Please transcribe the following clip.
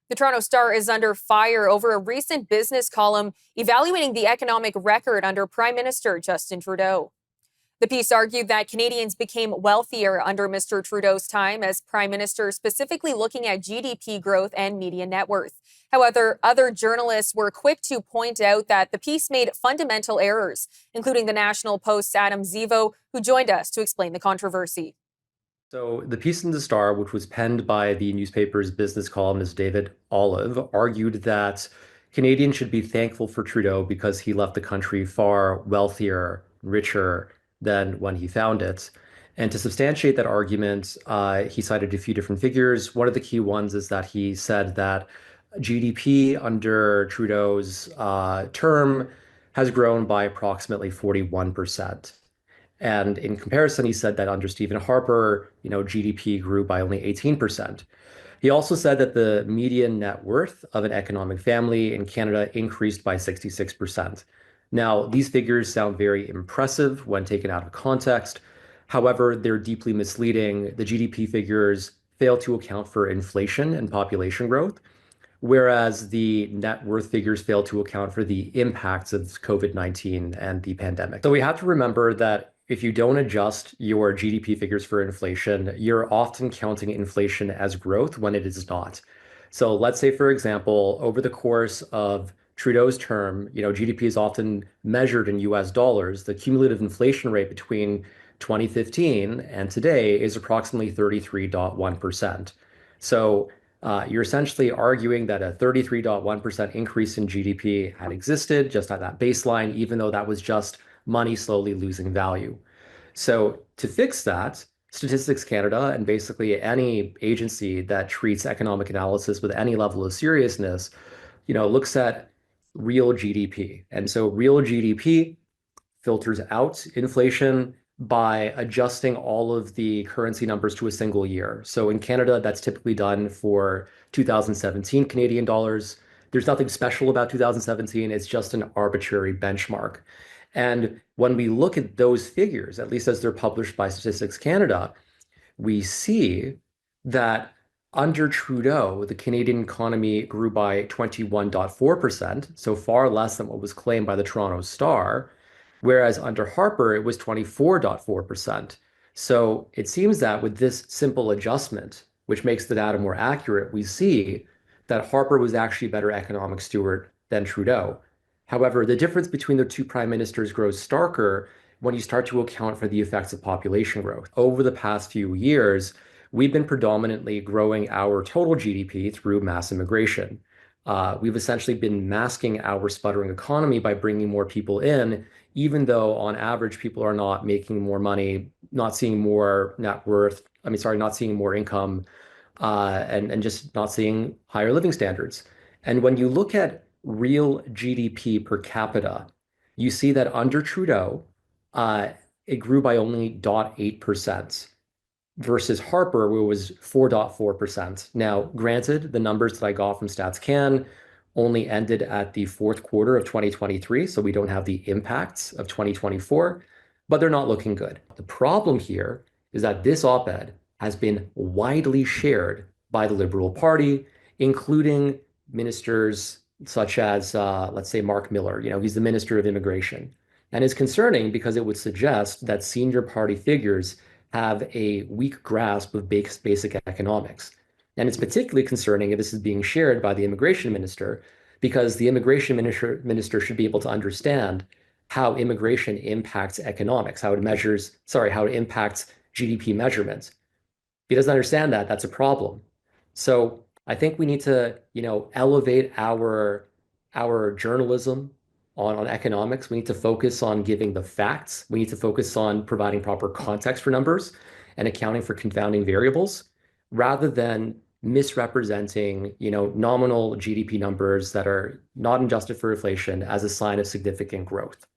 The Toronto Star is under fire over a recent business column evaluating the economic record under Prime Minister Justin Trudeau. The piece argued that Canadians became wealthier under Mr. Trudeau's time as Prime Minister, specifically looking at GDP growth and median net worth. However, other journalists were quick to point out that the piece made fundamental errors, including the National Post's Adam Zivo, who joined us to explain the controversy. So the piece in the Star, which was penned by the newspaper's business columnist David Olive, argued that Canadians should be thankful for Trudeau because he left the country far wealthier, richer than when he found it. And to substantiate that argument, he cited a few different figures. One of the key ones is that he said that GDP under Trudeau's term has grown by approximately 41%. And in comparison, he said that under Stephen Harper, GDP grew by only 18%. He also said that the median net worth of an economic family in Canada increased by 66%. Now, these figures sound very impressive when taken out of context. However, they're deeply misleading. The GDP figures fail to account for inflation and population growth, whereas the net worth figures fail to account for the impacts of COVID-19 and the pandemic. So we have to remember that if you don't adjust your GDP figures for inflation, you're often counting inflation as growth when it is not. So let's say, for example, over the course of Trudeau's term, GDP is often measured in US dollars. The cumulative inflation rate between 2015 and today is approximately 33.1%. So you're essentially arguing that a 33.1% increase in GDP had existed just at that baseline, even though that was just money slowly losing value. So to fix that, Statistics Canada and basically any agency that treats economic analysis with any level of seriousness, looks at real GDP. And so real GDP filters out inflation by adjusting all of the currency numbers to a single year. So in Canada, that's typically done for 2017 Canadian dollars. There's nothing special about 2017. It's just an arbitrary benchmark. And when we look at those figures, at least as they're published by Statistics Canada, we see that under Trudeau, the Canadian economy grew by 21.4%, so far less than what was claimed by the Toronto Star, whereas under Harper, it was 24.4%. So it seems that with this simple adjustment, which makes the data more accurate, we see that Harper was actually a better economic steward than Trudeau. However, the difference between the two prime ministers grows starker when you start to account for the effects of population growth. Over the past few years, we've been predominantly growing our total GDP through mass immigration. We've essentially been masking our sputtering economy by bringing more people in, even though on average people are not making more money, not seeing more net worth, not seeing more income, and just not seeing higher living standards. And when you look at real GDP per capita, you see that under Trudeau, it grew by only 0.8% versus Harper, where it was 4.4%. Now, granted, the numbers that I got from StatsCan only ended at the fourth quarter of 2023, so we don't have the impacts of 2024, but they're not looking good. The problem here is that this op-ed has been widely shared by the Liberal Party, including ministers such as, let's say, Mark Miller. He's the Minister of Immigration. And it's concerning because it would suggest that senior party figures have a weak grasp of basic economics. And it's particularly concerning if this is being shared by the immigration minister, because the immigration minister should be able to understand how immigration impacts economics, how it impacts GDP measurements. If he doesn't understand that, that's a problem. So I think we need to, elevate our journalism on economics. We need to focus on giving the facts. We need to focus on providing proper context for numbers and accounting for confounding variables, rather than misrepresenting, nominal GDP numbers that are not adjusted for inflation as a sign of significant growth.